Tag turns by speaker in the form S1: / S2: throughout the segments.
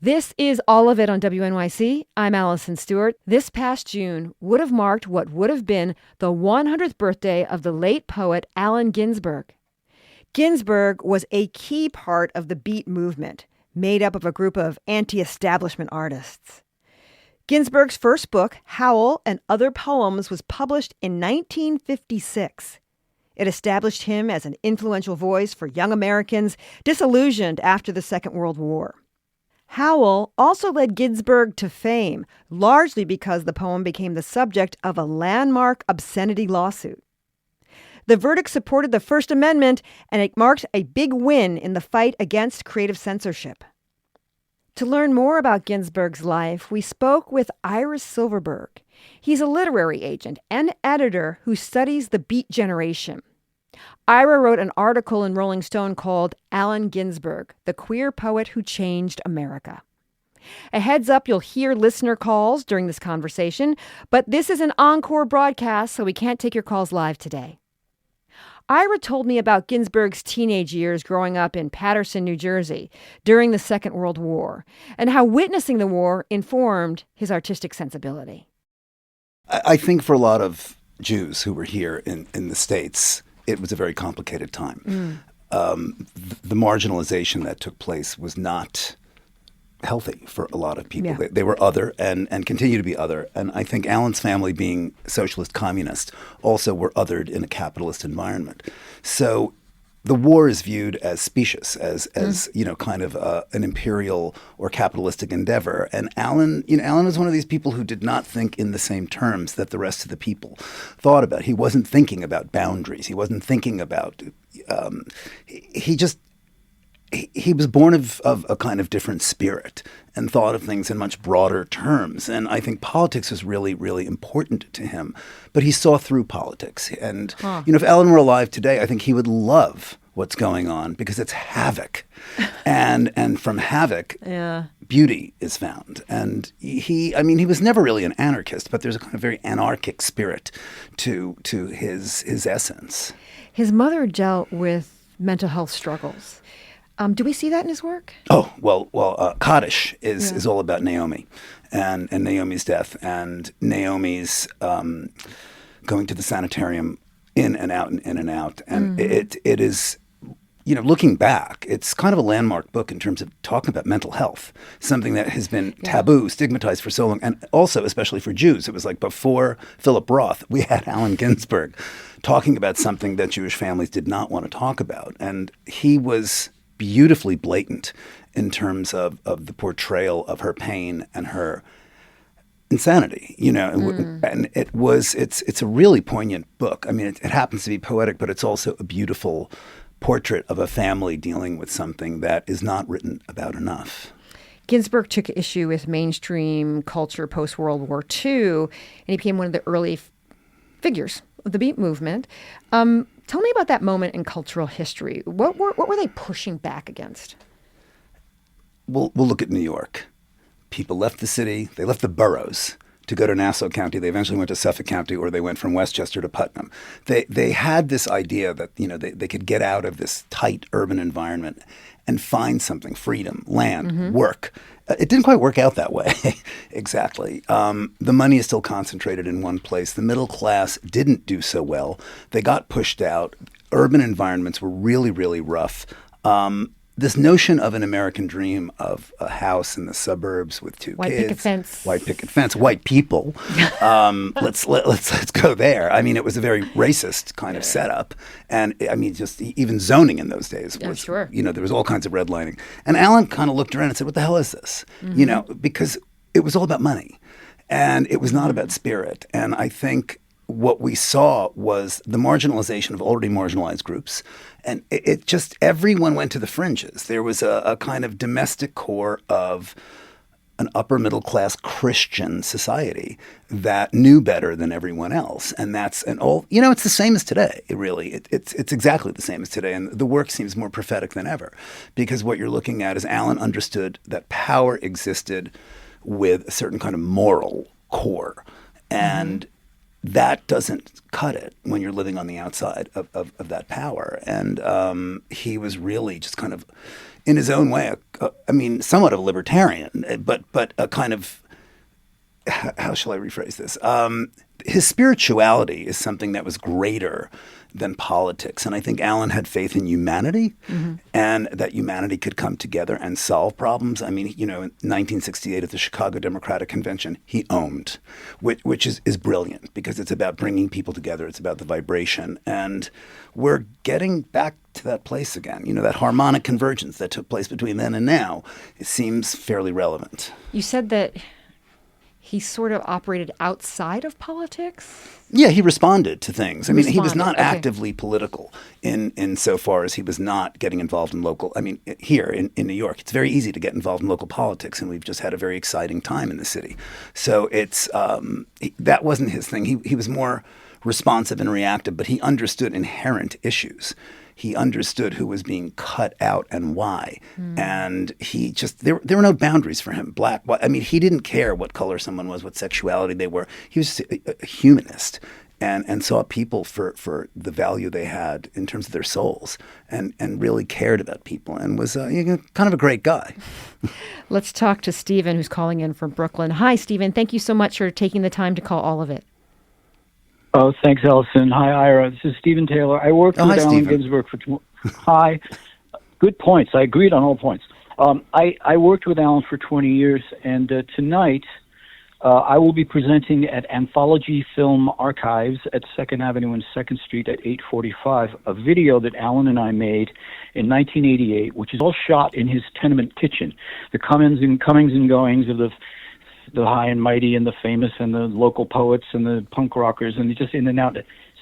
S1: This is All of It on WNYC. I'm Allison Stewart. This past June would have marked what would have been the 100th birthday of the late poet Allen Ginsberg. Ginsberg was a key part of the Beat movement, made up of a group of anti-establishment artists. Ginsberg's first book, Howl and Other Poems, was published in 1956. It established him as an influential voice for young Americans disillusioned after the Second World War. Howl also led Ginsberg to fame, largely because the poem became the subject of a landmark obscenity lawsuit. The verdict supported the First Amendment, and it marked a big win in the fight against creative censorship. To learn more about Ginsberg's life, we spoke with Iris Silverberg. He's a literary agent and editor who studies the Beat generation. Ira wrote an article in Rolling Stone called Allen Ginsberg, the Queer Poet Who Changed America. A heads up, you'll hear listener calls during this conversation, but this is an encore broadcast, so we can't take your calls live today. Ira told me about Ginsberg's teenage years growing up in Paterson, New Jersey, during the Second World War, and how witnessing the war informed his artistic sensibility.
S2: I think for a lot of Jews who were here in the States, it was a very complicated time. The marginalization that took place was not healthy for a lot of people.
S1: Yeah.
S2: They were other and continue to be other. And I think Allen's family, being socialist communist, also were othered in a capitalist environment. So the war is viewed as specious, as kind of an imperial or capitalistic endeavor. And Allen was one of these people who did not think in the same terms that the rest of the people thought about. He wasn't thinking about boundaries. He wasn't thinking about he was born of a kind of different spirit and thought of things in much broader terms. And I think politics was really, really important to him. But he saw through politics. And, if Allen were alive today, I think he would love what's going on because it's havoc. And from havoc, beauty is found. And he was never really an anarchist, but there's a kind of very anarchic spirit to his essence.
S1: His mother dealt with mental health struggles. Do we see that in his work?
S2: Oh, well, Kaddish is all about Naomi and Naomi's death and Naomi's going to the sanitarium in and out and in and out. And it is, looking back, it's kind of a landmark book in terms of talking about mental health, something that has been taboo, stigmatized for so long. And also, especially for Jews, it was like before Philip Roth, we had Allen Ginsberg talking about something that Jewish families did not want to talk about. And he was beautifully blatant in terms of the portrayal of her pain and her insanity, and it's a really poignant book. I mean, it happens to be poetic, but it's also a beautiful portrait of a family dealing with something that is not written about enough.
S1: Ginsberg took issue with mainstream culture post-World War II, and he became one of the early figures of the Beat movement. Tell me about that moment in cultural history. What were they pushing back against?
S2: We'll look at New York. People left the city. They left the boroughs to go to Nassau County. They eventually went to Suffolk County, or they went from Westchester to Putnam. They had this idea that they could get out of this tight urban environment and find something: freedom, land, work. It didn't quite work out that way, exactly. The money is still concentrated in one place. The middle class didn't do so well. They got pushed out. Urban environments were really, really rough. This notion of an American dream of a house in the suburbs with two
S1: white
S2: kids,
S1: picket fence,
S2: white people. Let's go there. I mean, it was a very racist kind of setup, and I mean, just even zoning in those days was, there was all kinds of redlining. And Allen kind of looked around and said, "What the hell is this?" Because it was all about money, and it was not about spirit. And I think what we saw was the marginalization of already marginalized groups. And it just, everyone went to the fringes. There was a kind of domestic core of an upper middle class Christian society that knew better than everyone else. And it's the same as today, It's exactly the same as today. And the work seems more prophetic than ever, because what you're looking at is Allen understood that power existed with a certain kind of moral core. And that doesn't cut it when you're living on the outside of that power. And he was really just kind of, in his own way, somewhat of a libertarian, but a kind of, how shall I rephrase this? His spirituality is something that was greater than politics. And I think Allen had faith in humanity, and that humanity could come together and solve problems. I mean, in 1968 at the Chicago Democratic Convention, he owned, which is brilliant because it's about bringing people together. It's about the vibration. And we're getting back to that place again. That harmonic convergence that took place between then and now, it seems fairly relevant.
S1: You said that he sort of operated outside of politics?
S2: Yeah, he responded to things. He was not
S1: okay.
S2: actively political in so far as he was not getting involved in local. Here in New York, it's very easy to get involved in local politics, and we've just had a very exciting time in the city. So it's that wasn't his thing. He was more responsive and reactive, but he understood inherent issues. He understood who was being cut out and why. And he just, there were no boundaries for him. Black, white. He didn't care what color someone was, what sexuality they were. He was a humanist and saw people for the value they had in terms of their souls and really cared about people and was kind of a great guy.
S1: Let's talk to Stephen, who's calling in from Brooklyn. Hi, Stephen. Thank you so much for taking the time to call All of It.
S3: Oh, thanks, Allison. Hi, Ira. This is Stephen Taylor. I worked with Allen Ginsberg for... Hi. Good points. I agreed on all points. I worked with Allen for 20 years, and tonight I will be presenting at Anthology Film Archives at 2nd Avenue and 2nd Street at 8:45, a video that Allen and I made in 1988, which is all shot in his tenement kitchen. The comings and goings of the high and mighty and the famous and the local poets and the punk rockers and just in and out.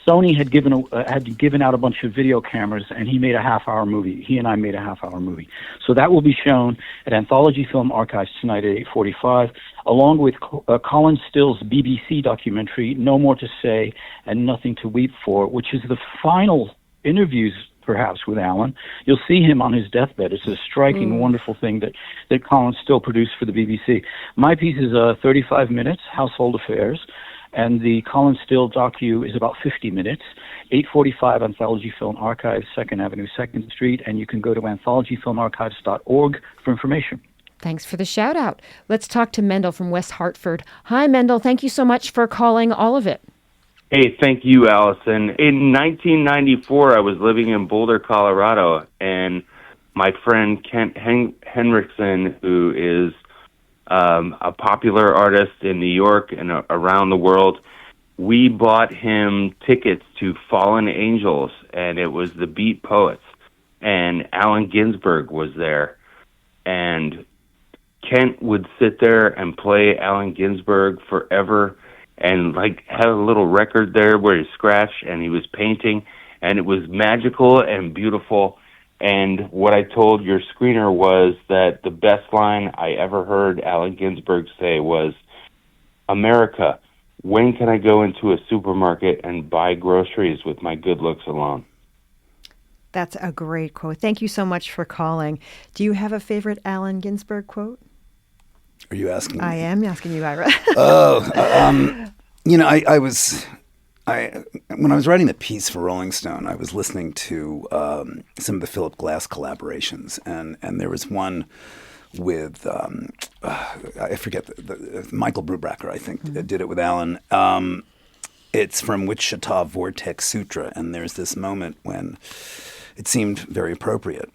S3: Sony had given out a bunch of video cameras, and he made a half-hour movie. He and I made a half-hour movie. So that will be shown at Anthology Film Archives tonight at 8:45, along with Colin Still's BBC documentary, No More to Say and Nothing to Weep For, which is the final interviews perhaps with Allen. You'll see him on his deathbed. It's a striking, wonderful thing that Colin Still produced for the BBC. My piece is 35 minutes, Household Affairs, and the Colin Still docu is about 50 minutes. 8:45 Anthology Film Archives, 2nd Avenue, 2nd Street, and you can go to anthologyfilmarchives.org for information.
S1: Thanks for the shout out. Let's talk to Mendel from West Hartford. Hi, Mendel. Thank you so much for calling All of It.
S4: Hey, thank you, Allison. In 1994, I was living in Boulder, Colorado, and my friend Kent Henriksen, who is a popular artist in New York and around the world, we bought him tickets to Fallen Angels, and it was the Beat Poets, and Allen Ginsberg was there, and Kent would sit there and play Allen Ginsberg forever, and had a little record there where he scratched and he was painting, and it was magical and beautiful. And what I told your screener was that the best line I ever heard Allen Ginsberg say was, "America, when can I go into a supermarket and buy groceries with my good looks alone?"
S1: That's a great quote. Thank you so much for calling. Do you have a favorite Allen Ginsberg quote?
S2: Are you asking me?
S1: I am asking you, Ira.
S2: When I was writing the piece for Rolling Stone, I was listening to some of the Philip Glass collaborations, and there was one with I forget the Michael Brubaker, I think, did it with Allen. It's from Wichita Vortex Sutra, and there's this moment when it seemed very appropriate.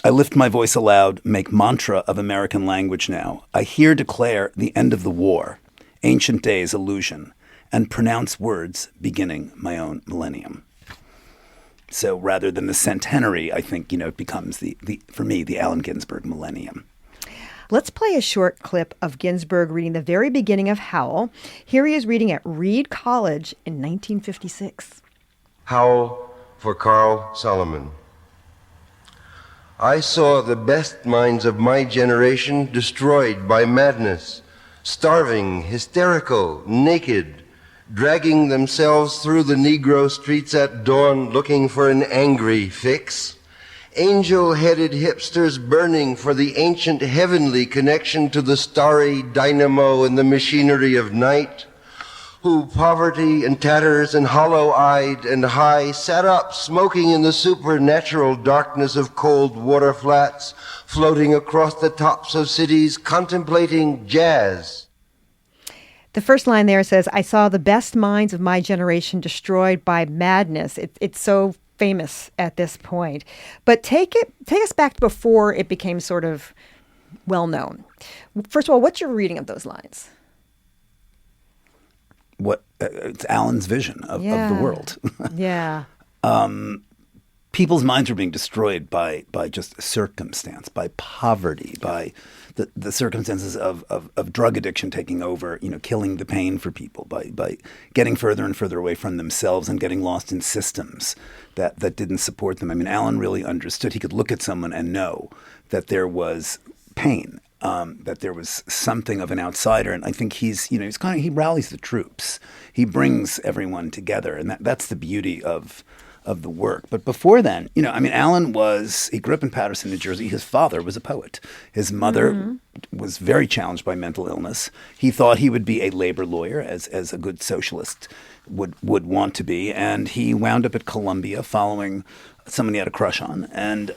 S2: I lift my voice aloud, make mantra of American language now. I here declare the end of the war, ancient days illusion, and pronounce words beginning my own millennium. So rather than the centenary, I think, it becomes for me, the Allen Ginsberg millennium.
S1: Let's play a short clip of Ginsberg reading the very beginning of Howl. Here he is reading at Reed College in 1956.
S5: Howl for Carl Solomon. I saw the best minds of my generation destroyed by madness, starving, hysterical, naked, dragging themselves through the Negro streets at dawn looking for an angry fix. Angel-headed hipsters burning for the ancient heavenly connection to the starry dynamo and the machinery of night. who, poverty and tatters and hollow-eyed and high, sat up smoking in the supernatural darkness of cold water flats, floating across the tops of cities, contemplating jazz.
S1: The first line there says, I saw the best minds of my generation destroyed by madness. It's so famous at this point. But take us back to before it became sort of well-known. First of all, what's your reading of those lines?
S2: It's Alan's vision of the world.
S1: Yeah.
S2: People's minds were being destroyed by just circumstance, by poverty, by the circumstances of drug addiction taking over, killing the pain for people, by getting further and further away from themselves and getting lost in systems that didn't support them. I mean, Alan really understood. He could look at someone and know that there was pain, that there was something of an outsider. And I think he rallies the troops. He brings everyone together. And that's the beauty of the work. But before then, Alan he grew up in Paterson, New Jersey. His father was a poet. His mother was very challenged by mental illness. He thought he would be a labor lawyer, as a good socialist would want to be. And he wound up at Columbia following someone he had a crush on, and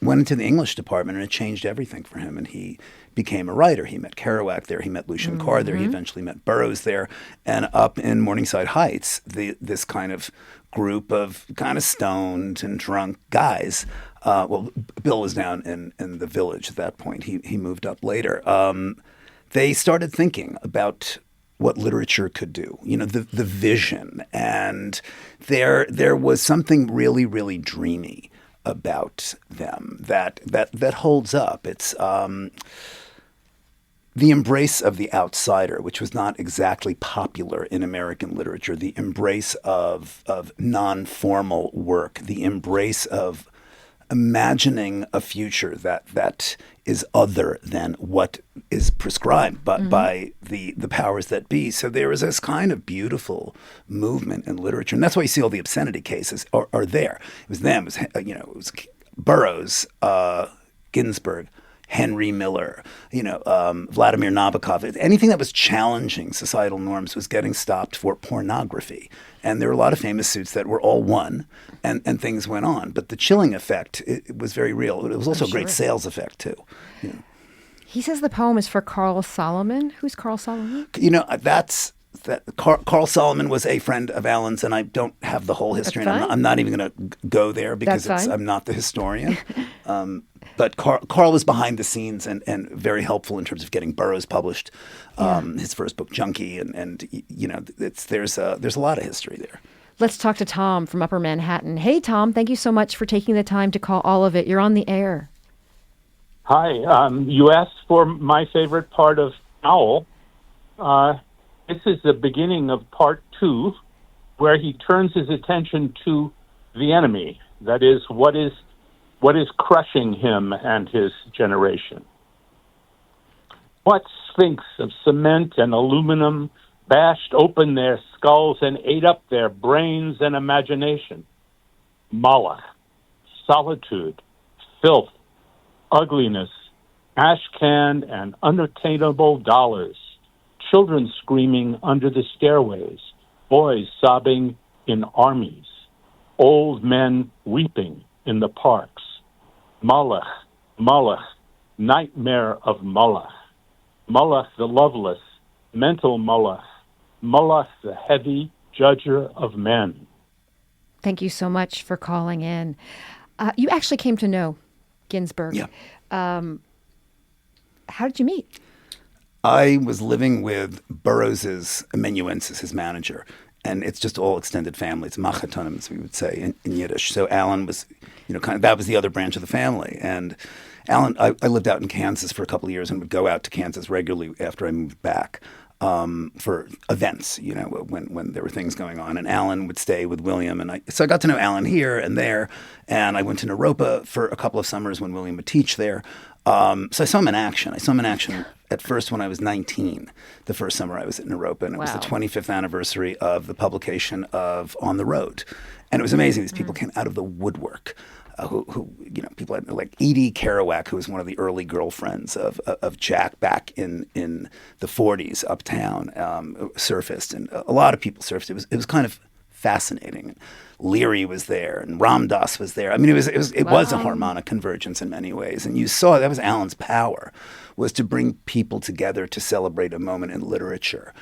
S2: went into the English department, and it changed everything for him. And he became a writer. He met Kerouac there. He met Lucian Carr there. He eventually met Burroughs there. And up in Morningside Heights, this kind of group of kind of stoned and drunk guys. Bill was down in the Village at that point. He moved up later. They started thinking about what literature could do, the vision. And there was something really, really dreamy about them that holds up. It's the embrace of the outsider, which was not exactly popular in American literature, the embrace of non-formal work, the embrace of imagining a future that is other than what is prescribed by the powers that be. So there is this kind of beautiful movement in literature. And that's why you see all the obscenity cases are there. It was them. It was Burroughs, Ginsberg, Henry Miller, Vladimir Nabokov. Anything that was challenging societal norms was getting stopped for pornography. And there were a lot of famous suits that were all won, and things went on. But the chilling effect, it was very real. It was also a great sales effect, too.
S1: He says the poem is for Carl Solomon. Who's Carl Solomon?
S2: Carl Solomon was a friend of Alan's, and I don't have the whole history. And I'm not even going to go there because I'm not the historian. But Carl was behind the scenes and very helpful in terms of getting Burroughs published, his first book, Junkie, and there's a lot of history there.
S1: Let's talk to Tom from Upper Manhattan. Hey, Tom, thank you so much for taking the time to call all of it. You're on the air.
S6: Hi. You asked for my favorite part of Owl. This is the beginning of part 2, where he turns his attention to the enemy. That is, what is crushing him and his generation. What sphinx of cement and aluminum bashed open their skulls and ate up their brains and imagination? Moloch, solitude, filth, ugliness, ash-can and unattainable dollars, children screaming under the stairways, boys sobbing in armies, old men weeping in the parks. Moloch, Moloch, nightmare of Moloch. Moloch the loveless, mental Moloch. Moloch the heavy judger of men.
S1: Thank you so much for calling in. You actually came to know Ginsberg.
S2: Yeah.
S1: How did you meet?
S2: I was living with Burroughs's amanuensis, his manager, and it's just all extended family. It's machatonim, as we would say in Yiddish. So Alan was, that was the other branch of the family. And Alan, I lived out in Kansas for a couple of years and would go out to Kansas regularly after I moved back for events, when there were things going on. And Alan would stay with William. So I got to know Alan here and there. And I went to Naropa for a couple of summers when William would teach there. So I saw him in action. At first when I was 19, the first summer I was at Naropa, and it was the 25th anniversary of the publication of On the Road. And it was amazing. These people came out of the woodwork. who people like Edie Kerouac, who was one of the early girlfriends of Jack back in the 40s uptown, surfaced, and a lot of people surfaced. It was kind of fascinating. Leary was there, and Ram Dass was there. I mean, it was a harmonic convergence in many ways, and you saw that was Alan's power, was to bring people together to celebrate a moment in literature.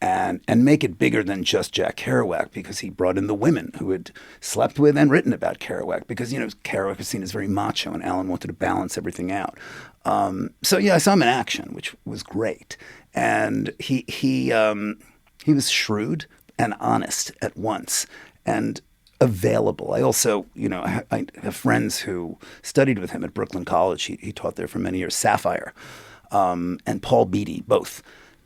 S2: And make it bigger than just Jack Kerouac, because he brought in the women who had slept with and written about Kerouac, because Kerouac was seen as very macho, and Alan wanted to balance everything out. So I saw him in action, which was great, and he was shrewd and honest at once, and available. I also, I have friends who studied with him at Brooklyn College. He taught there for many years. Sapphire and Paul Beatty, both.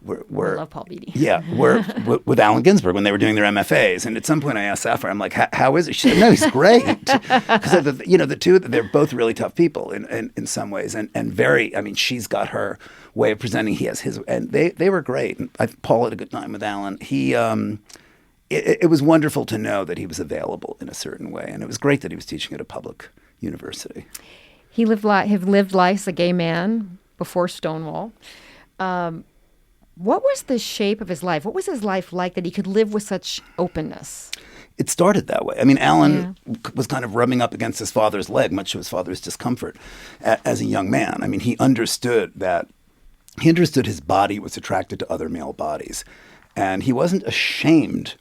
S1: I love Paul Beatty.
S2: Yeah, were with Allen Ginsberg when they were doing their MFAs. And at some point I asked Sapphire, I'm like, how is it? She said, no, he's great. Because the two, they're both really tough people in some ways. And very, I mean, she's got her way of presenting. He has his, and they were great. And Paul had a good time with Allen. It was wonderful to know that he was available in a certain way. And it was great that he was teaching at a public university.
S1: He lived life as a gay man before Stonewall. What was the shape of his life? What was his life like that he could live with such openness?
S2: It started that way. I mean, Alan was kind of rubbing up against his father's leg, much to his father's discomfort as a young man. I mean, he understood his body was attracted to other male bodies. And he wasn't ashamed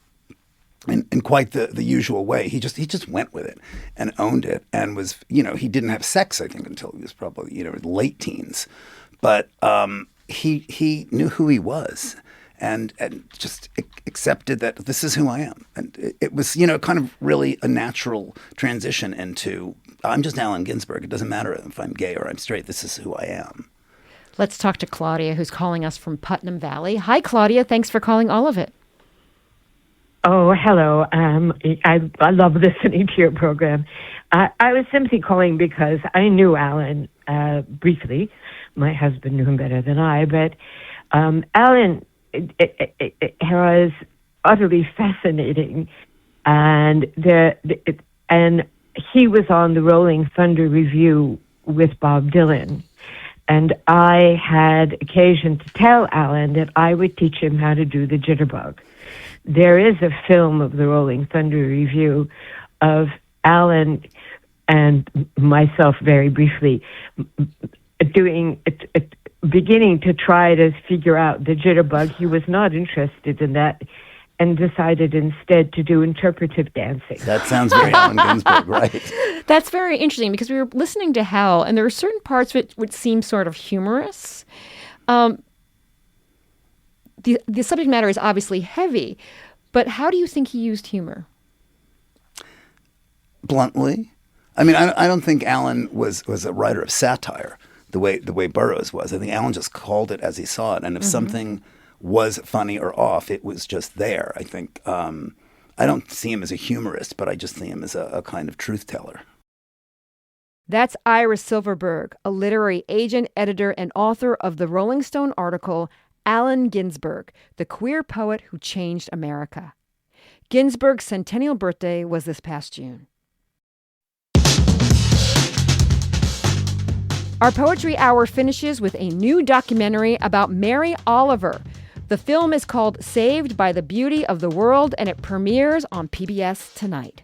S2: in quite the usual way. He just went with it and owned it, and was, he didn't have sex, I think, until he was probably, late teens. But he knew who he was, and just accepted that this is who I am. And it was, kind of really a natural transition into, I'm just Allen Ginsberg. It doesn't matter if I'm gay or I'm straight. This is who I am.
S1: Let's talk to Claudia, who's calling us from Putnam Valley. Hi, Claudia. Thanks for calling All of It.
S7: Oh, hello. I love listening to your program. I was simply calling because I knew Alan briefly. My husband knew him better than I, but Alan was utterly fascinating, and he was on the Rolling Thunder Review with Bob Dylan, and I had occasion to tell Alan that I would teach him how to do the jitterbug. There is a film of the Rolling Thunder Review of Alan and myself, very briefly, beginning to try to figure out the jitterbug. He was not interested in that and decided instead to do interpretive dancing.
S2: That sounds very Allen Ginsberg, right?
S1: That's very interesting, because we were listening to Hal, and there are certain parts which would seem sort of humorous. The subject matter is obviously heavy, but how do you think he used humor?
S2: Bluntly. I mean, I don't think Alan was a writer of satire the way Burroughs was. I think Alan just called it as he saw it, and if something was funny or off, it was just there. I think I don't see him as a humorist, but I just see him as a kind of truth teller.
S1: That's Ira Silverberg, a literary agent, editor, and author of the Rolling Stone article, Allen Ginsberg, the queer poet who changed America. Ginsberg's centennial birthday was this past June. Our Poetry Hour finishes with a new documentary about Mary Oliver. The film is called Saved by the Beauty of the World, and it premieres on PBS tonight.